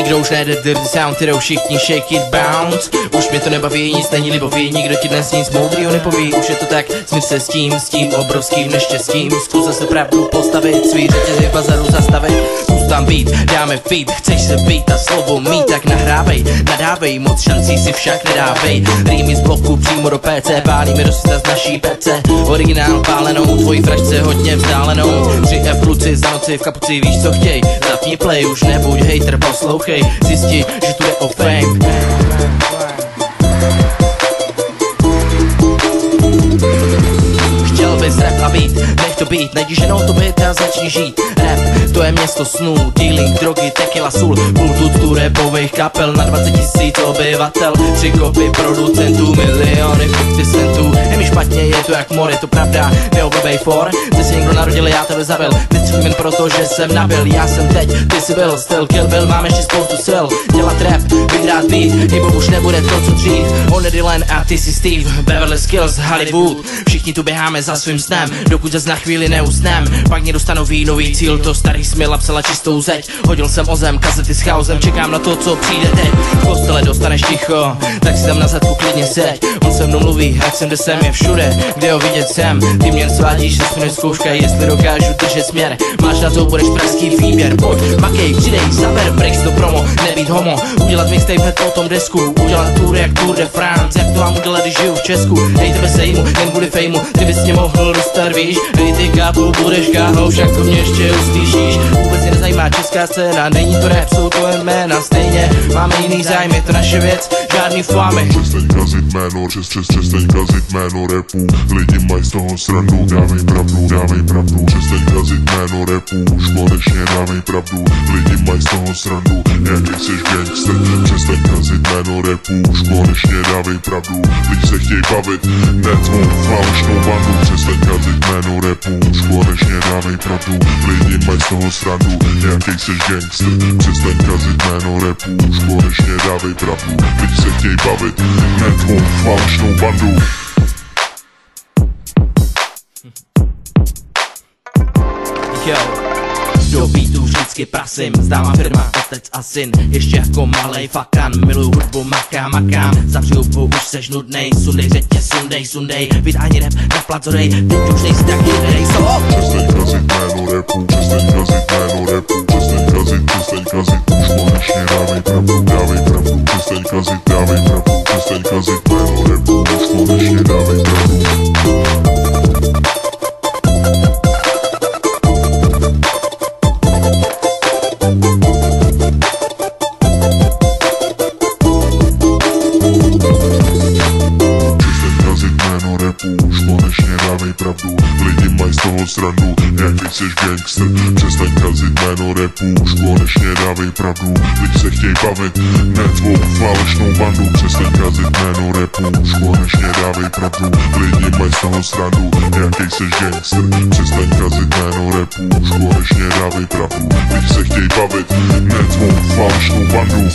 Nikdo už nejde dirty sound, kterou všichni shake it bounce. Už mě to nebaví, nic není libový, nikdo ti dnes nic moudrýho nepoví. Už je to tak, smíř se s tím obrovským neštěstím. Zkus zase pravdu postavit, svý řetězy v bazaru zastavit. Zkus tam být, dáme feed, chceš se být a slovo mít, tak nahrávej, nadávej, moc šancí si však nedávej. Rýmy z bloku přímo do PC, pálíme do světa z naší PC. Originál pálenou, tvojí frašce hodně vzdálenou. 3F kluci za noci v kapuci, víš co chtěj, zapni play, už nebuď hater, poslouchej, zjisti, že tu jde o fame. Chtěl bys rap a beat, nech to být, najdi ženou to byt a začni žít. Rap, to je město snů, dealing, drogy, tequila, sůl, kulturu rapových kapel na 20 000 obyvatel. 3 kopy producentů, miliony 50 centů. Je mi špatně, je to jak more, je to pravda, neoblbej for. Ty si někdo narodil, já tebe zabil, vystřelím jen proto, že jsem nabil. Já jsem teď, ty jsi byl, styl kill bill, mám ještě spoustu sil. Dělat rap, vyhrát beat, hip-hop už nebude to, co dřív. On je Dylan a ty jsi Steve, Beverly Skills, Hollywood. Všichni tu běháme za svým snem, dokud zas na chvíli neusnem. Pak někdo stanoví nový cíl, to starý smila psala čistou zeď. Hodil jsem o zem, kazety s chaosem, čekám na to, co přijde teď. V kostele dostaneš ticho, tak si tam na zadku klidně seď. On se mnou mluví, ať jsem, kde jsem, je všude, kde ho vidět jsem. Ty mě svádíš, že jsi zkouška, jestli dokážu držet směr. Máš na to, budeš pražský výběr, pojď, makej, přidej, zaber, breaks do promo, nebýt homo. Udělat mixtape hned po tom desku, udělat tour jak Tour de France. Jak to mám udělat, když žiju v Česku, hej tebe sejmu, jen kvůli fejmu. Ty bys mě mohl dostat, víš, hej ty kápu, budeš káhou, však to mě ještě uslyšíš. Vůbec mě nezajímá česká scéna, není to rap, jsou to jen jména. Stejně máme jiný zájem, je to naše věc, žádný fámy. Přestaň kazit jméno, přestaň kazit jméno rapu. Lidi mají z toho srandu, dávej pravdu, dávej pravdu. Přestaň kazit jméno rapu, už konečně dávej pravdu. Lidi mají z toho srandu, jaký jsi gangster. Přestaň kazit jméno rapu, už konečně dávej pravdu. Lidi se chtějí bavit, ne tvou falešnou bandu. Přestaň kazit jméno rapu, už konečně dávej pravdu. Lidi mají z toho srandu, jaký jsi gangster. Přestaň kazit jméno rapu, už konečně dávej pravdu. Lidi se chtějí bavit, ne tvou falešnou bandu. Yo, do beatu vždycky prasím, zdámá firma, otec a syn, ještě jako malej fakan, miluju hudbu, makám, zavři hubu, už seš nudnej, sundej řetě, sundej, vytáhni rap na placorej, teď už nejsi tak jinej, so. Přestaň kazit jméno rapu, přestaň kazit jméno rapu, přestaň kazit, už konečně dávej pravdu, přestaň kazit, dávej pravdu, přestaň kazit jméno rapu, už konečně dávej pravdu. Už konečně dávej pravdu, lidi mají z toho srandu, jaký jsi gangster. Přestaň kazit jméno rapu, už konečně dávej pravdu. Lidi se chtějí bavit, ne tvou falešnou bandu. Přestaň kazit jméno rapu, už konečně dávej pravdu. Lidi mají z toho srandu, jaký jsi gangster. Přestaň kazit jméno rapu, už konečně dávej pravdu. Lidi se chtějí bavit, ne tvou falešnou bandu.